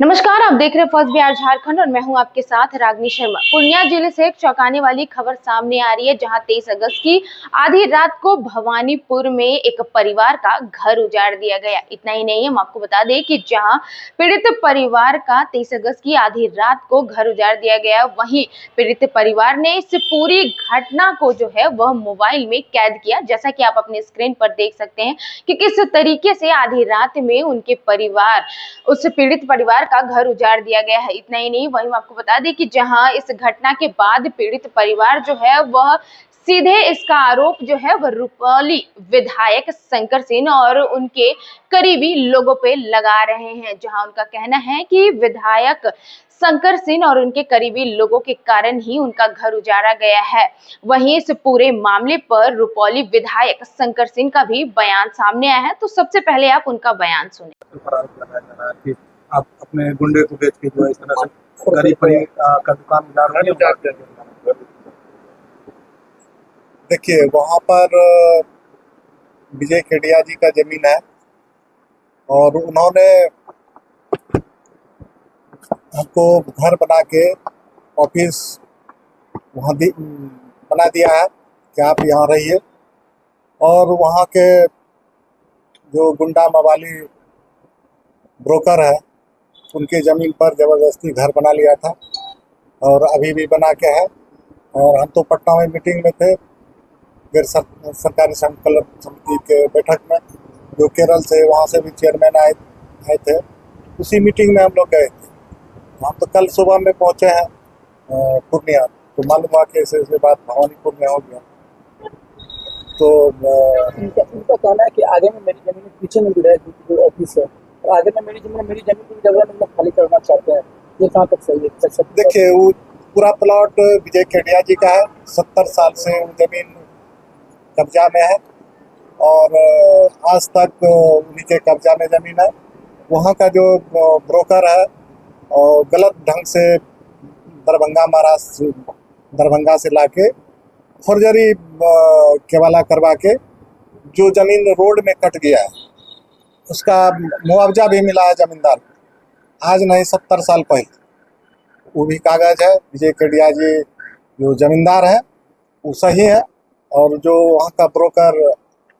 नमस्कार, आप देख रहे हैं फर्स्ट बिहार झारखंड और मैं हूं आपके साथ रागनी शर्मा। पूर्णिया जिले से एक चौंकाने वाली खबर सामने आ रही है, जहां 23 अगस्त की आधी रात को भवानीपुर में एक परिवार का घर उजाड़ दिया गया। इतना ही नहीं, हम आपको बता दें कि जहां पीड़ित परिवार का 23 अगस्त की आधी रात को घर उजाड़ दिया गया, वहीं पीड़ित परिवार ने इस पूरी घटना को जो है वह मोबाइल में कैद किया। जैसा कि आप अपने स्क्रीन पर देख सकते हैं कि किस तरीके से आधी रात में उनके परिवार, उस पीड़ित परिवार का घर उजाड़ दिया गया है। इतना ही नहीं, वहीं आपको बता दें कि जहां इस घटना के बाद पीड़ित परिवार जो है वह सीधे इसका आरोप जो है वह रुपौली विधायक शंकर सिंह और उनके करीबी लोगों पे लगा रहे हैं, जहां उनका कहना है कि विधायक शंकर सिंह और उनके करीबी लोगों के कारण ही उनका घर उजाड़ा गया है। वहीं इस पूरे मामले पर रुपौली विधायक शंकर सिंह का भी बयान सामने आया है, तो सबसे पहले आप उनका बयान सुने। आप अपने गुंडे को बेच के जो है इस तरह से गरीब का दुकान उजाड़ रहे हैं। देखिए, वहाँ पर विजय खेड़िया जी का जमीन है और उन्होंने हमको घर बना के ऑफिस वहाँ बना दिया है कि आप यहाँ रहिए। और वहाँ के जो गुंडा मवाली ब्रोकर है उनके ज़मीन पर ज़बरदस्ती घर बना लिया था और अभी भी बना के है। और हम तो पटना में मीटिंग में थे, गैर सरकारी संकल्प समिति के बैठक में, जो केरल से, वहाँ से भी चेयरमैन आए थे। उसी मीटिंग में हम लोग गए थे। हम तो कल सुबह में पहुँचे हैं पूर्णिया, तो मालूम हुआ कि ऐसे बात भवानीपुर में हो गया। तो इनका कहना है कि आगे में मेरी जमीन पीछे में भी जो ऑफिस है, तो आगे में मेरी जमीन की जगह में खाली करना चाहते हैं। ये कहाँ तक सही है? देखिए, वो पूरा प्लॉट विजय खेड़िया जी का है। 70 साल से वो जमीन कब्जा में है और आज तक उन्हीं के कब्जा में जमीन है। वहाँ का जो ब्रोकर है और गलत ढंग से दरभंगा से लाके फर्जरी केवाला करवा के जो जमीन रोड में कट गया है, उसका मुआवजा भी मिला है जमींदार को। आज नहीं, 70 साल पहले वो भी कागज है। विजय खेड़िया जी जो जमींदार है वो सही है और जो वहाँ का ब्रोकर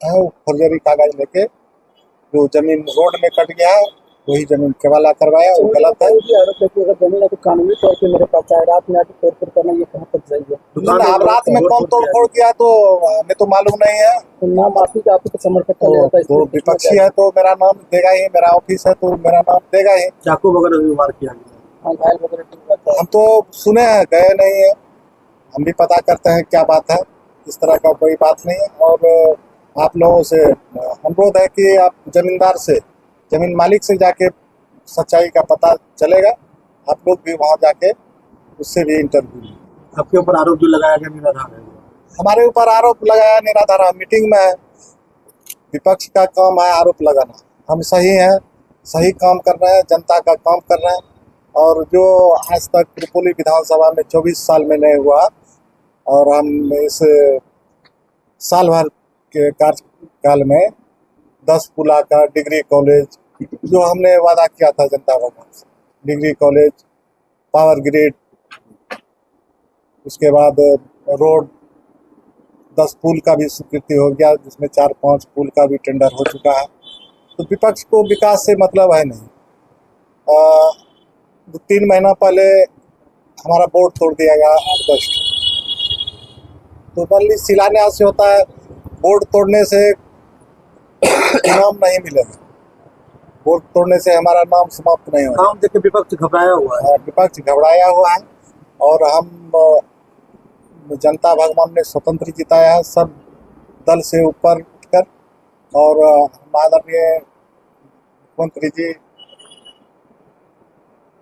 है वो फर्जरी कागज लेके जो जमीन रोड में कट गया है वही जमीन केवाला करवाया, वो गलत है। अगर जमीन है तो कानूनी तौर पे मेरे पास है, रात में आके तोड़ करना ये कहाँ तक सही है? अब रात में कौन तोड़ किया तो हमें तो मालूम नहीं है। तो नाम आप ही का समर्थक तो विपक्षी है तो मेरा नाम देगा ही, मेरा ऑफिस है तो मेरा नाम देगा ही। चाकू वगैरह भी वार किया गया? हम तो सुने हैं, गए नहीं है। हम भी पता करते हैं क्या बात है। इस तरह का कोई बात नहीं है। और आप लोगों से अनुरोध है कि आप जमींदार से, जमीन मालिक से जाके सच्चाई का पता चलेगा। आप लोग भी वहाँ जाके उससे भी इंटरव्यू। आपके ऊपर आरोप जो लगाया गया निराधार है? हमारे ऊपर आरोप लगाया निराधार है। मीटिंग में विपक्ष का काम है आरोप लगाना। हम सही हैं, सही काम कर रहे हैं, जनता का काम कर रहे हैं। और जो आज तक रुपौली विधानसभा में 24 साल में नहीं हुआ, और हम इस साल भर के कार्यकाल में 10 पुला का डिग्री कॉलेज, जो हमने वादा किया था जनता भवन से, डिग्री कॉलेज, पावर ग्रिड, उसके बाद रोड, 10 पुल का भी स्वीकृति हो गया, जिसमें 4-5 पुल का भी टेंडर हो चुका है। तो विपक्ष को विकास से मतलब है नहीं। 2-3 महीना पहले हमारा बोर्ड तोड़ दिया गया 8-10। तो मान ली शिलान्यास से होता है, बोर्ड तोड़ने से इनाम नहीं मिलेगा। बोर्ड तोड़ने से हमारा नाम समाप्त नहीं होगा। नाम देख विपक्ष घबराया हुआ है। विपक्ष घबराया हुआ है और हम जनता भगवान ने स्वतंत्र जिताया है, सब दल से ऊपर उठकर। और आदरणीय मुख्यमंत्री जी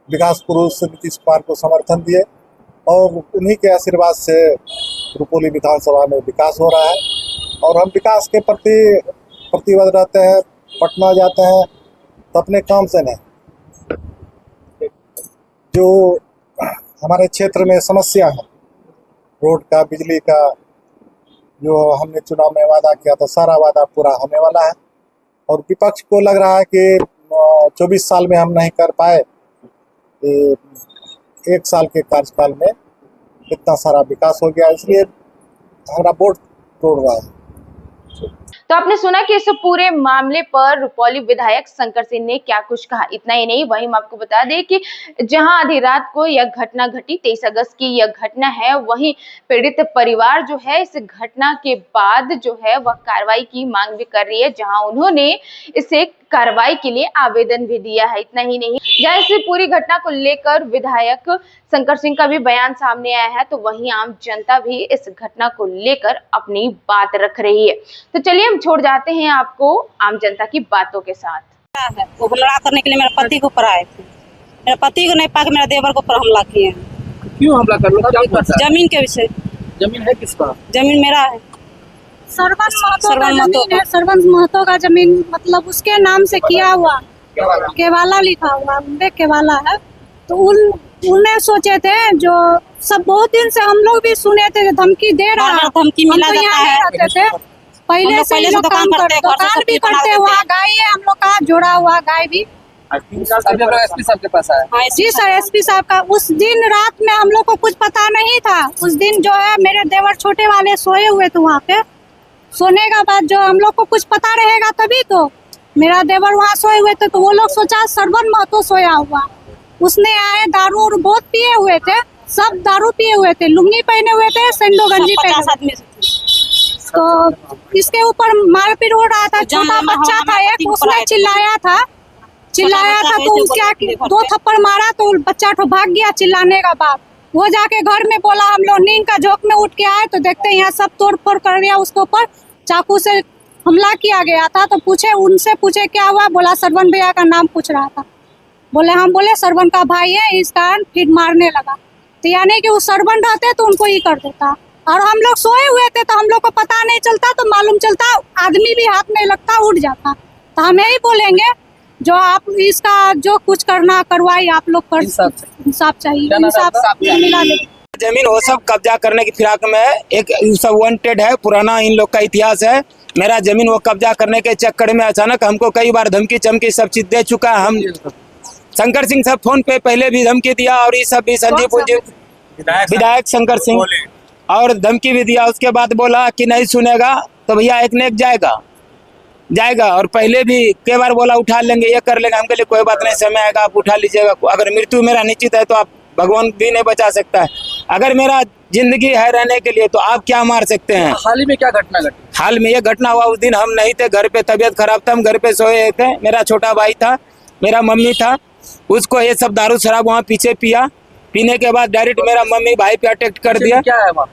विकास पुरुष नीतीश कुमार को समर्थन दिए और उन्हीं के आशीर्वाद से रुपौली विधानसभा में विकास हो रहा है। और हम विकास के प्रति प्रतिबद्ध रहते हैं। पटना जाते हैं तो अपने काम से नहीं, जो हमारे क्षेत्र में समस्या है, रोड का, बिजली का, जो हमने चुनाव में वादा किया था, सारा वादा पूरा होने वाला है। और विपक्ष को लग रहा है कि 24 साल में हम नहीं कर पाए कि 1 साल के कार्यकाल में इतना सारा विकास हो गया, इसलिए हमारा वोट तोड़ रहा है। तो आपने सुना कि इस पूरे मामले पर रुपौली विधायक शंकर सिंह ने क्या कुछ कहा। इतना ही नहीं, वहीं हम आपको बता दें कि जहां आधी रात को यह घटना घटी, 23 अगस्त की यह घटना है, वहीं पीड़ित परिवार जो है इस घटना के बाद जो है वह कार्रवाई की मांग भी कर रही है, जहां उन्होंने इसे कार्रवाई के लिए आवेदन भी दिया है। इतना ही नहीं, जहां इस पूरी घटना को लेकर विधायक शंकर सिंह का भी बयान सामने आया है, तो वहीं आम जनता भी इस घटना को लेकर अपनी बात रख रही है। तो चलिए हम छोड़ जाते हैं आपको आम जनता की बातों के साथ। वो हमला करने के लिए मेरे पति को ऊपर आए थे, मेरे पति को नहीं पाके मेरे देवर को ऊपर हमला किए हैं। क्यों हमला कर लो? क्या करता है? जमीन के विषय। जमीन है किसका? जमीन मेरा है, सरवन महतो है। सरवन महतो का जमीन मतलब उसके नाम से किया हुआ, केवाला लिखा हुआ, उनके केवाला है। तो उन्हें सोचे थे, जो सब बहुत दिन से हम लोग भी सुने थे धमकी दे रहा है, धमकी मिला हम तो जाता है। रहते थे पहले से, लोग काम करते, दुकान भी करते हुआ, गाय है हम लोग का जोड़ा हुआ, गाय भी। एसपी साहब के पास आया? जी सर, एसपी साहब का। उस दिन रात में हम लोग को कुछ पता नहीं था। उस दिन जो है मेरे देवर छोटे वाले सोए हुए थे वहाँ पे। सोने का बाद जो हम लोग को कुछ पता रहेगा तभी तो, मेरा देवर वहाँ सोए हुए थे, तो वो लोग सोचा सरवन महतो सोया हुआ। उसने आए, दारू और बहुत पिए हुए थे, सब दारू पिए हुए थे, लुंगी पहने हुए थे, सेंडो गंजी पहने हुए थे। तो इसके ऊपर मारपीट हो रहा था। छोटा बच्चा था एक, उसने चिल्लाया था तो क्या 2 थप्पड़ मारा तो बच्चा तो भाग गया चिल्लाने का बाद। वो जाके घर में बोला, हम लोग नींद का झोंक में उठ के आए तो देखते हैं यहाँ सब तोड़ फोड़ कर दिया, उसके ऊपर चाकू से हमला किया गया था। तो उनसे पूछे क्या हुआ, बोला सरवन भैया का नाम पूछ रहा था। बोले हम बोले सरवन का भाई है, इस कारण फिर मारने लगा। तो यानी कि वो सरवन रहते तो उनको ही कर देता, और हम लोग सोए हुए थे तो हम लोग को पता नहीं चलता, तो मालूम चलता आदमी भी हाथ में लगता उठ जाता। तो हम यही बोलेंगे, जो आप इसका जो कुछ करना करवाई आप लोग कर, इंसाफ चाहिए, इंसाफ मिला ले। जमीन वो सब कब्जा करने की फिराक में है, एक सब वांटेड है, पुराना इन लोग का इतिहास है। मेरा जमीन वो कब्जा करने के चक्कर में अचानक हमको कई बार धमकी चमकी सब चीज दे चुका है। हम शंकर सिंह सब फोन पे पहले भी धमकी दिया, और ये सब भी संजीव पुंजी विधायक शंकर सिंह और धमकी भी दिया। उसके बाद बोला कि नहीं सुनेगा तो भैया एक न एक जाएगा, और पहले भी कई बार बोला उठा लेंगे, ये कर लेंगे। हम कह लिए कोई बात नहीं, समय आएगा आप उठा लीजिएगा। अगर मृत्यु मेरा निश्चित है तो आप भगवान भी नहीं बचा सकता है। अगर मेरा जिंदगी है रहने के लिए तो आप क्या मार सकते हैं। हाल ही में क्या घटना घटी? हाल में ये घटना हुआ, उस दिन हम नहीं थे घर पे, तबीयत खराब था, हम घर पे सोए थे। मेरा छोटा भाई था, मेरा मम्मी था, उसको ये सब दारू शराब वहाँ पीछे पिया। पीने के बाद डायरेक्ट मेरा मम्मी भाई पे अटैक कर दिया। क्या है वहाँ?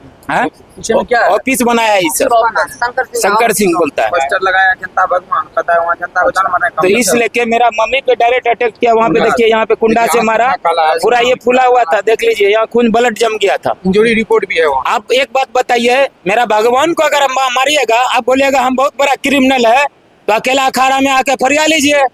पीछे में क्या है? ऑफिस बनाया है शंकर सिंह बोलता है। पोस्टर लगाया जनता भगवान पता है, वहाँ जनता बचाना। तो इस लेके मेरा मम्मी पे डायरेक्ट अटैक किया। वहाँ पे देखिए, यहाँ पे कुंडा से मारा, पूरा ये फूला हुआ था, देख लीजिए यहाँ खून ब्लड जम गया था। इंजरी रिपोर्ट भी है वहाँ। आप एक बात बताइए, मेरा भगवान को अगर मारिएगा, आप बोलिएगा हम बहुत बड़ा क्रिमिनल है, तो अकेला अखाड़ा में आके फरिया लीजिए।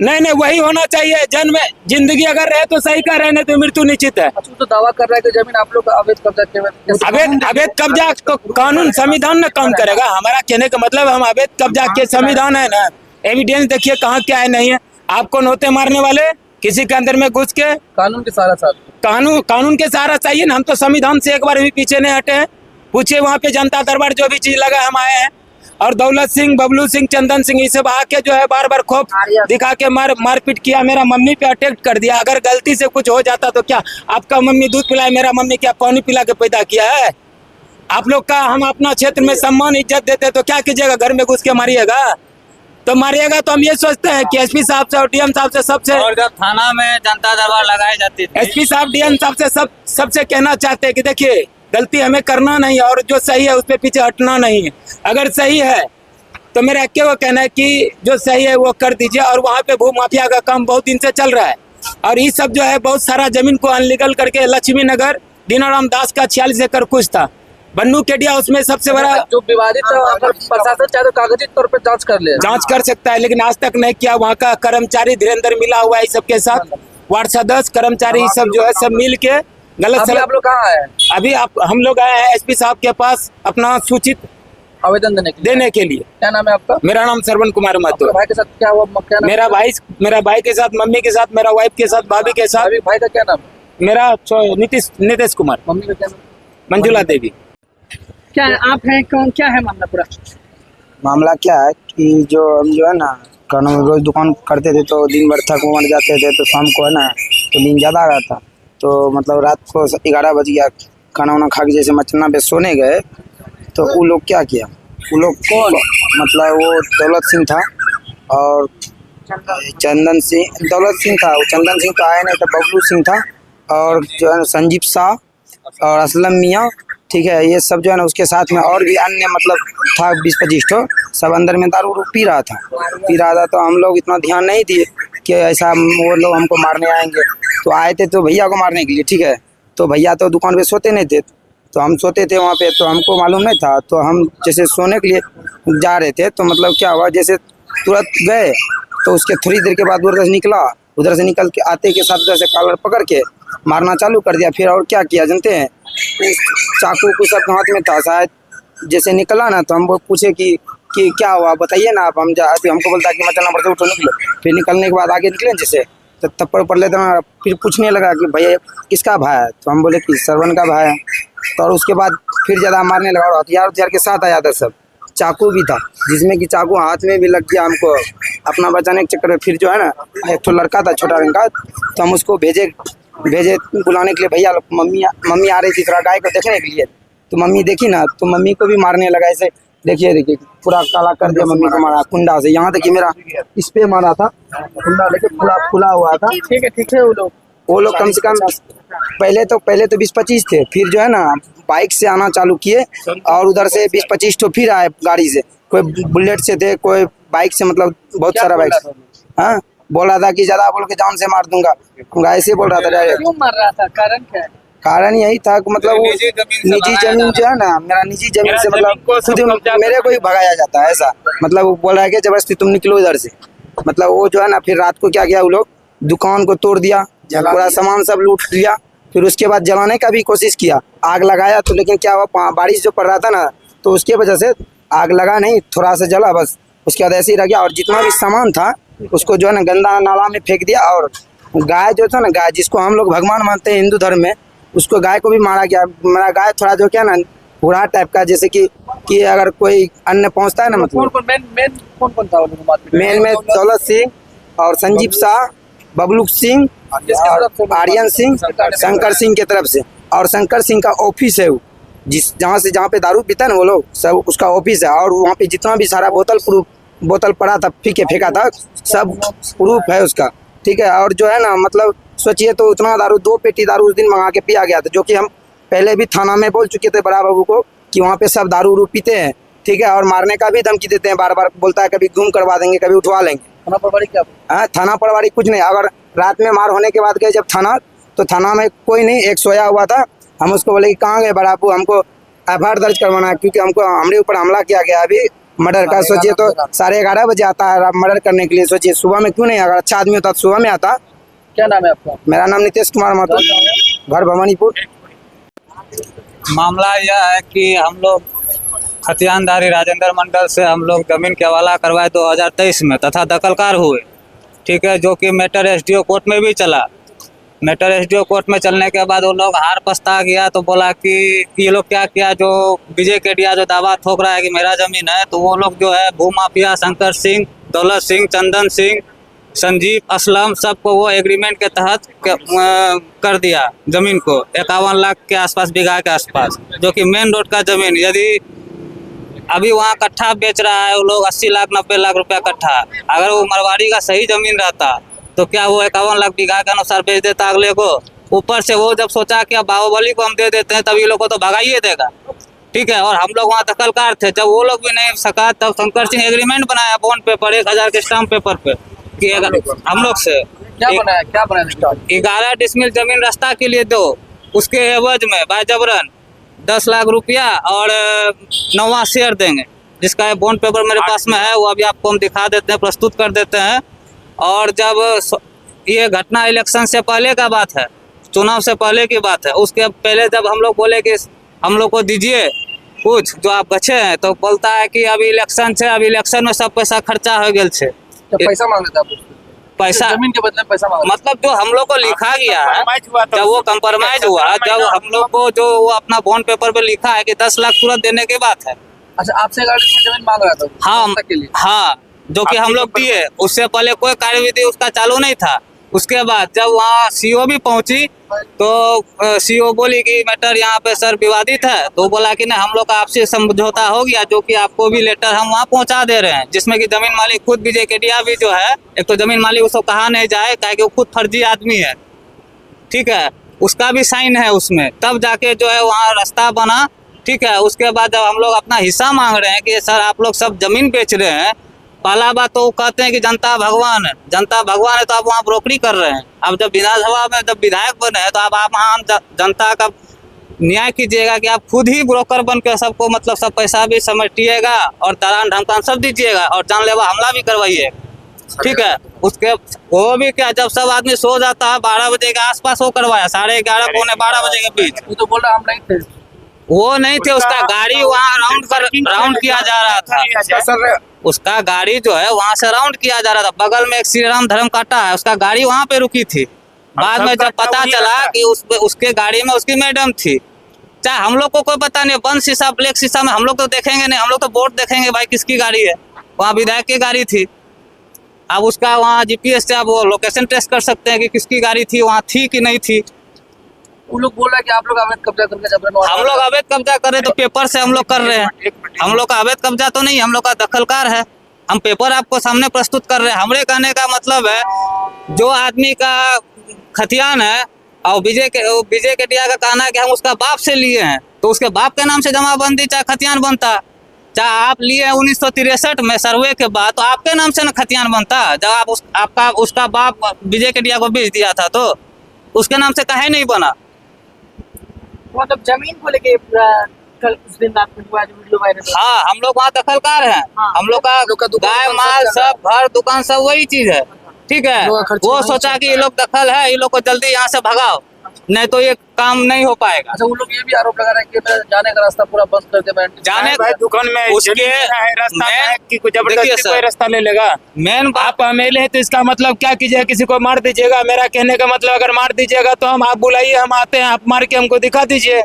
नहीं, वही होना चाहिए। जन्म जिंदगी अगर रहे तो सही का रहे, नहीं तो मृत्यु निश्चित है। अच्छा, तो दावा कर रहा है कि जमीन आप लोग अवैध कब्जा अवैध कब्जा तो कानून संविधान में काम करेगा। हमारा कहने का मतलब हम अवैध कब्जा के संविधान है ना, एविडेंस देखिए कहाँ क्या है नहीं है। आपको नोते मारने वाले किसी के अंदर में घुस के कानून के सहारा साथ कानून के सहारा चाहिए ना। हम तो संविधान से एक बार भी पीछे नहीं हटे हैं। पूछिए वहाँ पे जनता दरबार जो भी चीज लगा हम आए हैं, और दौलत सिंह, बबलू सिंह, चंदन सिंह, ये सब आके जो है बार बार खौफ दिखा के मारपीट किया, मेरा मम्मी पे अटैक कर दिया। अगर गलती से कुछ हो जाता तो क्या आपका मम्मी दूध पिलाए, मेरा मम्मी क्या पानी पिला के पैदा किया है? आप लोग का हम अपना क्षेत्र में सम्मान इज्जत देते तो क्या कीजिएगा, घर में घुस के मारिएगा? तो मारिएगा तो हम ये सोचते हैं कि एसपी साहब से और डीएम साहब से सबसे, और जब थाना में जनता दरबार लगाई जाती थी, एसपी साहब डीएम साहब से सबसे कहना चाहते हैं कि देखिए गलती हमें करना नहीं है, और जो सही है उस पर पीछे हटना नहीं है। अगर सही है तो मेरा क्या वो कहना है कि जो सही है वो कर दीजिए। और वहाँ पे भू माफिया का काम बहुत दिन से चल रहा है, और ये सब जो है बहुत सारा जमीन को अनलीगल करके लक्ष्मी नगर दीनाराम दास का 46 एकड़ कुछ था, बन्नू केडिया उसमें सबसे बड़ा जो विवादित है, अगर प्रशासन चाहे तो कागजी तौर पर जांच कर सकता है, लेकिन आज तक नहीं किया। वहाँ का कर्मचारी धीरेन्द्र मिला हुआ है इस सबके साथ, वार्ड सदस्य कर्मचारी सब जो है सब मिल के गलत। आप लोग कहाँ है? अभी हम लोग आए हैं एसपी साहब के पास अपना सूचित आवेदन देने के लिए। क्या नाम है आपका? मेरा नाम श्रवण कुमार महतो। आपके भाई के साथ क्या हुआ? क्या नाम? मेरा भाई के साथ, मम्मी के साथ, मेरा वाइफ के साथ, भाभी के साथ। भाई का क्या नाम है? मेरा नीतीश कुमार। मम्मी का क्या नाम? मंजुला देवी। क्या आप हैं कौन? क्या है मामला पूरा? मामला क्या है कि जो हम जो है ना रोज दुकान करते थे तो दिन भर थक मर जाते थे, तो शाम को है ना तो नींद ज़्यादा आ रहा था, तो मतलब रात को 11 बज गया, खाना वाना खा के जैसे मचना पे सोने गए तो वो लोग क्या किया, वो लोग कौन मतलब वो दौलत सिंह था और चंदन सिंह, दौलत सिंह था, वो चंदन सिंह तो आया नहीं था, बबलू सिंह था और जो है संजीव शाह और असलम मियाँ, ठीक है, ये सब जो है ना उसके साथ में और भी अन्य मतलब था 20-25 ठो, सब अंदर में दारू पी रहा था। तो हम लोग इतना ध्यान नहीं दिए कि ऐसा वो लोग हमको मारने आएंगे, तो आए थे तो भैया को मारने के लिए, ठीक है, तो भैया तो दुकान पे सोते नहीं थे, तो हम सोते थे वहाँ पे, तो हमको मालूम नहीं था, तो हम जैसे सोने के लिए जा रहे थे तो मतलब क्या हुआ, जैसे तुरंत गए तो उसके थोड़ी देर के बाद उधर से निकल के आते के साथ उधर से कॉलर पकड़ के मारना चालू कर दिया। फिर और क्या किया जानते हैं, चाकू को सब हाथ में था, शायद जैसे निकला ना तो हम पूछे कि क्या हुआ बताइए ना आप, हम हमको बोलता कि मचलना पड़ता उठो निकलो, फिर निकलने के बाद आगे निकले जैसे तो थप्पड़ पड़ लेते ना, फिर पूछने लगा कि भैया किसका भाई है, तो हम बोले कि श्रवण का भाई है, तो और उसके बाद फिर ज़्यादा मारने लगा और हथियार के साथ आया था सब, चाकू भी था जिसमें कि चाकू हाथ में भी लग गया हमको, अपना बचाने के चक्कर में। फिर जो है ना एक तो लड़का था छोटा रंग का, तो हम उसको भेजे बुलाने के लिए, भैया मम्मी आ रही थी थोड़ा गाय को देखने के लिए, तो मम्मी देखी ना तो मम्मी को भी मारने लगा ऐसे, देखिए पूरा काला कर दिया, मम्मी को मारा कुंडा से, यहाँ तक कि मेरा इस पे मारा था कुंडा लेके, फुला हुआ था। ठीक है वो लोग कम से कम पहले तो 20-25 थे, फिर जो है ना बाइक से आना चालू किए और उधर से 20-25 तो फिर आए गाड़ी से, कोई बुलेट से थे, कोई बाइक से, मतलब बहुत सारा बाइक। हाँ, बोल रहा था कि ज्यादा बोल के जान से मार दूंगा, ऐसे बोल रहा था डायरेक्ट। क्यों मार रहा था? कारण क्या है? कारण यही था कि मतलब वो निजी जमीन जो है ना, मेरा निजी जमीन से मतलब खुद मेरे को ही भगाया जाता है ऐसा, मतलब वो बोल रहा है कि जबरदस्ती तुम निकलो इधर से, मतलब वो जो है ना फिर रात को क्या किया, वो लोग दुकान को तोड़ दिया, पूरा सामान सब लूट लिया, फिर उसके बाद जलाने का भी कोशिश किया, आग लगाया तो लेकिन क्या हुआ, बारिश जो पड़ रहा था ना तो उसके वजह से आग लगा नहीं, थोड़ा सा जला बस, उसके बाद ऐसे ही रह गया। और जितना भी सामान था उसको जो है ना गंदा नाला में फेंक दिया, और गाय जो था ना, गाय जिसको हम लोग भगवान मानते हैं हिंदू धर्म में, उसको गाय को भी मारा गया। मेरा गाय थोड़ा जो क्या ना बुरा टाइप का, जैसे कि अगर कोई अन्न पहुंचता है ना, मतलब कौन था? मेन में दौलत सिंह और संजीव शाह, बबलू सिंह और आर्यन सिंह, शंकर सिंह के तरफ से, और शंकर सिंह का ऑफिस है वो, जहाँ पे दारू पीता है ना वो लोग सब, उसका ऑफिस है, और वहाँ पे जितना भी सारा बोतल पड़ा था फेंका था, सब प्रूफ है उसका, ठीक है। और जो है ना मतलब सोचिए तो उतना दारू, 2 पेटी दारू उस दिन मंगा के पिया गया था, जो कि हम पहले भी थाना में बोल चुके थे बड़ा बाबू को कि वहाँ पे सब दारू पीते हैं, ठीक है, और मारने का भी धमकी देते हैं, बार बार बोलता है कभी गुम करवा देंगे, कभी उठवा लेंगे। थाना पटवारी क्या? हाँ, थाना पटवारी कुछ नहीं, अगर रात में मार होने के बाद गए जब थाना, तो थाना में कोई नहीं, एक सोया हुआ था, हम उसको बोले कि कहाँ गए बड़ा बाबू, हमको एफआईआर दर्ज करवाना है क्योंकि हमारे ऊपर हमला किया गया अभी मर्डर का। सोचिए तो 11:30 बजे आता है मर्डर करने के लिए, सोचिए सुबह में क्यों नहीं, अगर अच्छा आदमी होता तो सुबह में आता। क्या नाम है आपका? मेरा नाम नीतीश कुमार महतो, घर भवानीपुर। मामला यह है कि हम लोग खतियानदारी राजेंद्र मंडल से हम लोग जमीन के हवाला करवाए 2023 में तथा दखलकार हुए, ठीक है, जो कि मैटर एसडीओ कोर्ट में भी चला। मैटर एसडीओ कोर्ट में चलने के बाद वो लोग हार पछता गया, तो बोला कि ये लोग क्या किया, जो विजय केडिया जो दावा ठोक रहा है कि मेरा जमीन है, तो वो लोग जो है भूमाफिया शंकर सिंह, दौलत सिंह, चंदन सिंह, संजीव, असलम, सबको वो एग्रीमेंट के तहत कर दिया जमीन को 51 लाख के आसपास, बीघा के आसपास, जो कि मेन रोड का जमीन। यदि अभी वहाँ कट्ठा बेच रहा है वो लोग 80 लाख 90 लाख रुपया कट्ठा, अगर वो मारवाड़ी का सही जमीन रहता तो क्या वो 51 लाख बीघा के अनुसार बेच देता अगले को। ऊपर से वो जब सोचा कि अब बाहुबली को हम दे देते हैं तब ये लोग को तो भगाइए देगा, ठीक है। और हम लोग वहाँ दखलकार थे, जब वो लोग भी नहीं सका तब शंकर सिंह एग्रीमेंट बनाया बॉन्ड पेपर 1000 के स्टाम्प पेपर पे कि अगर हम लोग से क्या बनाया 11 डिसमिल जमीन रास्ता के लिए दो, उसके एवज में बाय जबरन 10 लाख रुपया और 9वां शेयर देंगे, जिसका बॉन्ड पेपर मेरे पास में है, वो अभी आपको हम दिखा देते हैं, प्रस्तुत कर देते हैं। और जब ये घटना इलेक्शन से पहले का बात है, चुनाव से पहले की बात है, उसके पहले जब हम लोग बोले कि हम लोग को दीजिए कुछ जो आप बचे हैं तो बोलता है कि अभी इलेक्शन है, अभी इलेक्शन में सब पैसा खर्चा हो गया है। तो पैसा मांग लेता है पैसा जमीन के बदले पैसा मांग मतलब जो हम लोग को लिखा गया है, जब वो कंप्रोमाइज हुआ, जब हम लोग को जो वो अपना बॉन्ड पेपर पे लिखा है कि 10 लाख तुरंत देने की बात है। अच्छा, आपसे जमीन मांग रहा था हाँ के लिए? हाँ, जो कि हम लोग दिए। उससे पहले कोई कार्यविधि उसका चालू नहीं था। उसके बाद जब वहाँ सीओ भी पहुंची तो सीओ बोली कि मैटर यहाँ पे सर विवादित है, तो बोला कि नहीं, हम लोग का आपसे समझौता हो गया, जो कि आपको भी लेटर हम वहाँ पहुँचा दे रहे हैं, जिसमें कि जमीन मालिक खुद विजय केडिया भी जो है, एक तो जमीन मालिक उसको कहा नहीं जाए, कि वो खुद फर्जी आदमी है, ठीक है, उसका भी साइन है उसमें, तब जाके जो है वहाँ रास्ता बना, ठीक है। उसके बाद जब हम लोग अपना हिस्सा मांग रहे हैं कि सर आप लोग सब जमीन बेच रहे हैं, पहला बात तो वो कहते हैं कि जनता भगवान है, जनता भगवान है तो आप वहाँ ब्रोकरी कर रहे हैं। अब जब विधानसभा में जब विधायक बने हैं तो आप आम जनता का न्याय कीजिएगा कि आप खुद ही ब्रोकर बन के सबको मतलब सब पैसा भी समेटिएगा और तरान ढमकान सब दीजिएगा और जानलेवा हमला भी करवाइए, ठीक है। उसके वो भी क्या, जब सब आदमी सो जाता है 12 बजे के आसपास वो करवाया, 11:30 पौने 12 बजे के बीच। वो तो बोल रहा हम नहीं थे, वो नहीं थे, उसका गाड़ी वहाँ राउंड किया जा रहा था, उसका गाड़ी जो है वहाँ से राउंड किया जा रहा था, बगल में एक श्री राम धर्म काटा है, उसका गाड़ी वहाँ पे रुकी थी। बाद में जब पता चला कि उसके गाड़ी में उसकी मैडम थी, चाहे हम लोग को कोई पता नहीं, बंद शीशा ब्लैक शीशा में हम लोग तो देखेंगे नहीं, हम लोग तो बोर्ड देखेंगे भाई किसकी गाड़ी है, वहाँ विधायक की गाड़ी थी। अब उसका वहाँ जीपीएस से आप वो लोकेशन टेस्ट कर सकते हैं कि किसकी गाड़ी थी, वहाँ थी कि नहीं थी। वो लोग बोल रहा है कि आप लोग अवैध कब्जा करके हम लोग अवैध कब्जा कर रहे तो पेपर से हम लोग कर रहे हैं, हम लोग का अवैध कब्जा तो नहीं, हम लोग का दखलकार है, हम पेपर आपको सामने प्रस्तुत कर रहे हैं। हमरे कहने का मतलब है जो आदमी का खतियान है और विजय केडिया का कहना है कि हम उसका बाप से लिए हैं, तो उसके बाप के नाम से जमाबंदी चाहे खतियान बनता, चाहे आप लिए 1963 में सर्वे के बाद तो आपके नाम से ना खतियान बनता, जब आप उसका बाप विजय केडिया को बेच दिया था तो उसके नाम से काहे नहीं बना। मतलब जमीन को लेके कल कुछ दिन रात में हुआ जो वीडियो वायरल, हाँ, हम लोग वहाँ दखलकार हैं, हम लोग का गाय माल सब घर दुकान सब वही चीज है, ठीक है। वो सोचा कि ये लोग दखल है, ये लोग को जल्दी यहाँ से भगाओ, नहीं तो ये काम नहीं हो पाएगा। अच्छा, वो लोग ये भी आरोप लगा रहे हैं कि जाने का रास्ता पूरा बंद करके बैठ जाने दुकान में उसके कोई रास्ता ले लेगा। मेन आप एमएलए है तो इसका मतलब क्या कीजिएगा, किसी को मार दीजिएगा। मेरा कहने का मतलब अगर मार दीजिएगा तो हम आप बुलाइए, हम आते हैं, आप मार के हमको दिखा दीजिए।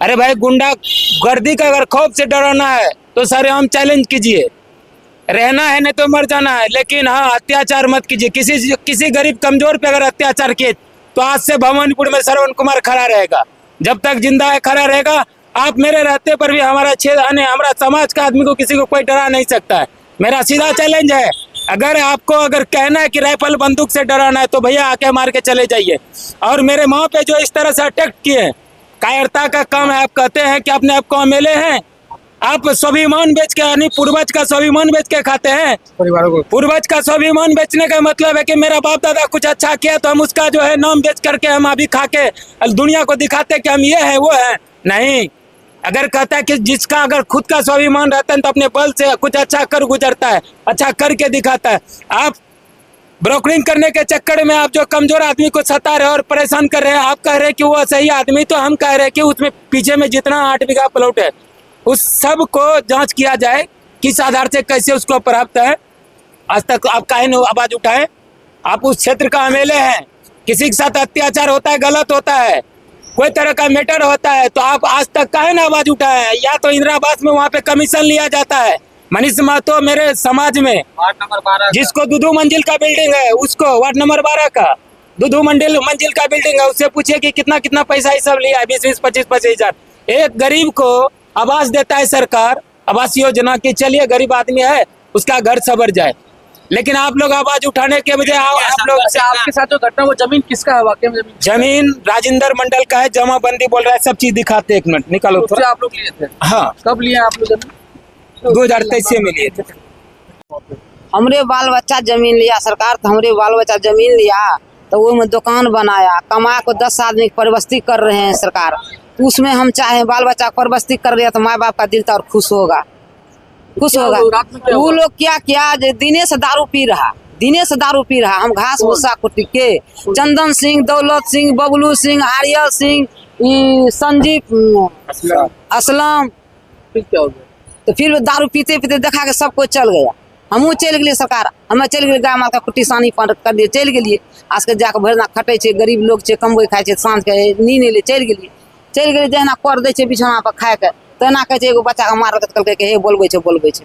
अरे भाई, गुंडा गर्दी का अगर खौफ से डराना है तो सर हम चैलेंज कीजिए, रहना है नहीं तो मर जाना है, लेकिन हाँ अत्याचार मत कीजिए। किसी गरीब कमजोर पे अगर अत्याचार किए तो आज से भवानीपुर में श्रवण कुमार खड़ा रहेगा, जब तक जिंदा है खड़ा रहेगा। आप मेरे रहते पर भी हमारा क्षेत्र हमारा समाज का आदमी को किसी को कोई डरा नहीं सकता है। मेरा सीधा चैलेंज है, अगर आपको अगर कहना है कि राइफल बंदूक से डराना है तो भैया आके मार के चले जाइए। और मेरे माँ पे जो इस तरह से अटैक किए, कायरता का काम है। आप कहते हैं कि अपने आप को एमएलए हैं, आप स्वाभिमान बेच के यानी पूर्वज का स्वाभिमान बेच के खाते हैं। पूर्वज का स्वाभिमान बेचने का मतलब है कि मेरा बाप दादा कुछ अच्छा किया तो हम उसका जो है नाम बेच करके हम अभी खा के दुनिया को दिखाते कि हम ये है वो है। नहीं, अगर कहता है कि जिसका अगर खुद का स्वाभिमान रहता है तो अपने बल से कुछ अच्छा कर गुजरता है, अच्छा करके दिखाता है। आप ब्रोकरिंग करने के चक्कर में आप जो कमजोर आदमी को सता रहे और परेशान कर रहे हैं, आप कह रहे हैं कि वो सही आदमी, तो हम कह रहे हैं कि उसमें पीछे में जितना 8 बीघा प्लॉट है उस सब को जांच किया जाए, किस आधार से कैसे उसको प्राप्त है। आज तक आप काहे न आवाज उठाए, आप उस क्षेत्र का एमएलए हैं, किसी के साथ अत्याचार होता है, गलत होता है, कोई तरह का मैटर होता है तो आप आज तक काहे न आवाज उठाए। या तो इंदिरा आवास में वहाँ पे कमीशन लिया जाता है। मनीष महतो मेरे समाज में वार्ड नंबर 12 जिसको 2 मंजिल का बिल्डिंग है, उसको वार्ड नंबर 12 का 2 मंजिल का बिल्डिंग है, उससे पूछिए कि कितना पैसा ही सब लिया है, 20-20, 25-25 हजार। एक गरीब को आवास देता है सरकार, आवास योजना की, चलिए गरीब आदमी है उसका घर सबर जाए, लेकिन आप लोग आवाज उठाने के बजाय आप लोग आपके साथ जो घटना वो जमीन किसका है वाकई में? जमीन राजेंद्र मंडल का है, जमाबंदी बोल रहा है, सब चीज दिखाते। 1 मिनट निकालो उससे आप लोग लिए थे? हाँ। कब लिए आप लोग जमीन? 2023 में लिए थे। हमरे बाल बच्चा जमीन लिया सरकार, तो हमरे बाल बच्चा जमीन लिया तो वो में दुकान बनाया, कमा को 10 आदमी परवस्ती कर रहे हैं सरकार, तो उसमें हम चाहे बाल बच्चा परवस्ती कर रहे हैं तो माँ बाप का दिल तो और खुश होगा। वो लोग क्या किया, दिने से दारू पी रहा, हम घास भूसा कुटी के, चंदन सिंह, दौलत सिंह, बबलू सिंह, आर्यल सिंह, संजीव असलम, फिर क्या हो गया? तो फिर दारू पीते पीते देखा के सब कोई चल गया। हमहूँ चल गेलिए सरकार, हमें चल गेलिए गाय माल का कुट्टी सानी कर दिए, चल गेलिए। आज के जाके भरि दिना खटे छे, गरीब लोग छे, कमबै खाइ छे, साँझ के नींद ले चल गेलिए जहिना कर दै छे बिछौना पर खाए के, तहिना कहै छे एगो बच्चा के मारल कहलकै कि हे बोलबै छे।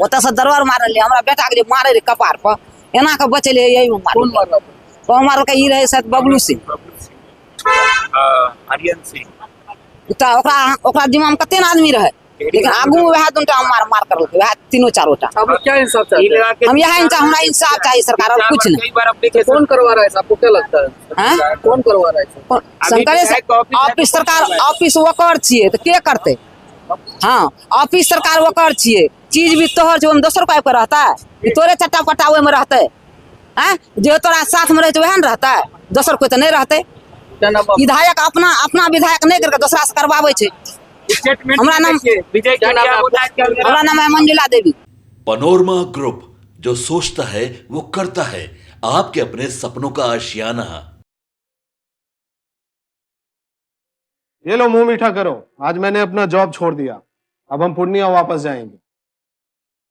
ओतऽ से दरबार मारल हमरा बेटा के जे मारे रहे कपार पर, एना के बचेले यही में कौन मारल। मार रहा था? तो मारल के ई रहे शायद बबलू सिंह। आर्यन सिंह। तो ओकरा जिम्मा में कते आदमी रहे, लेकिन आगू में वह दूटा मार करलकै, वह तीनों चारों टा। आप लोग क्या इंसाफ चाहते हैं? हम यहाँ इंसाफ, हमरा इंसाफ चाहिए सरकार, और कुछ नहीं। कई बार application- कौन करवा रहा है? आपको क्या लगता है? हैं? कौन करवा रहा है? शंकरे से ऑफिस सरकार ऑफिस वकर छिए तो के करते? हाँ, ऑफिस सरकार वकर छिए, चीज भी तोहर छे, ओमे दोसर कोई पे रहता है कि तोरे चट्टा पट्टा ओमे रहते हैं? जो तोरा साथ में रहे वह न रहता है, दोसर कोई तो नहीं रहते। क्या नाम आप? विधायक अपना विधायक नहीं करके दोसरा से करवावे छे। स्टेटमेंट हमरा नाम- विजय क्या नाम है आपका? हमरा नाम है मंजुला देवी। पनोरमा ग्रुप, जो सोचता है वो करता है। आपके अपने सपनों का आशियाना। ये लो मुंह मीठा करो, आज मैंने अपना जॉब छोड़ दिया, अब हम पूर्णिया वापस जाएंगे।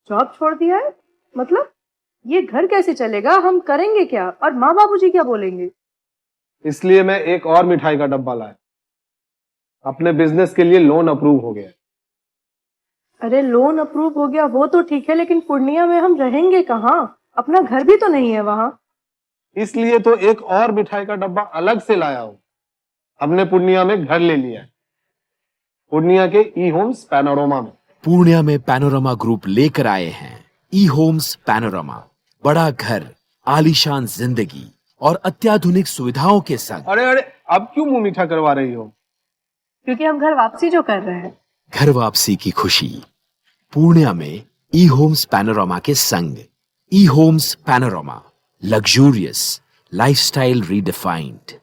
जॉब छोड़ दिया है? मतलब ये घर कैसे चलेगा? हम करेंगे क्या? और माँ बाबूजी क्या बोलेंगे? इसलिए मैं एक और मिठाई का डब्बा लाया, अपने बिजनेस के लिए लोन अप्रूव हो गया। अरे लोन अप्रूव हो गया वो तो ठीक है, लेकिन पूर्णिया में हम रहेंगे कहाँ? अपना घर भी तो नहीं है वहाँ। इसलिए तो एक और मिठाई का डब्बा अलग से लाया हूं। हमने पूर्णिया में घर ले लिया है, पूर्णिया के ई होम्स पैनोरमा में। पूर्णिया में पैनोरमा ग्रुप लेकर आए हैं ई होम्स पैनोरमा। बड़ा घर, आलीशान जिंदगी और अत्याधुनिक सुविधाओं के संग। अरे अब क्यों मुंह मीठा करवा रही हो? क्योंकि हम घर वापसी जो कर रहे हैं। घर वापसी की खुशी पूर्णिया में ई होम्स पैनोरमा के संग। ई homes panorama, luxurious lifestyle redefined.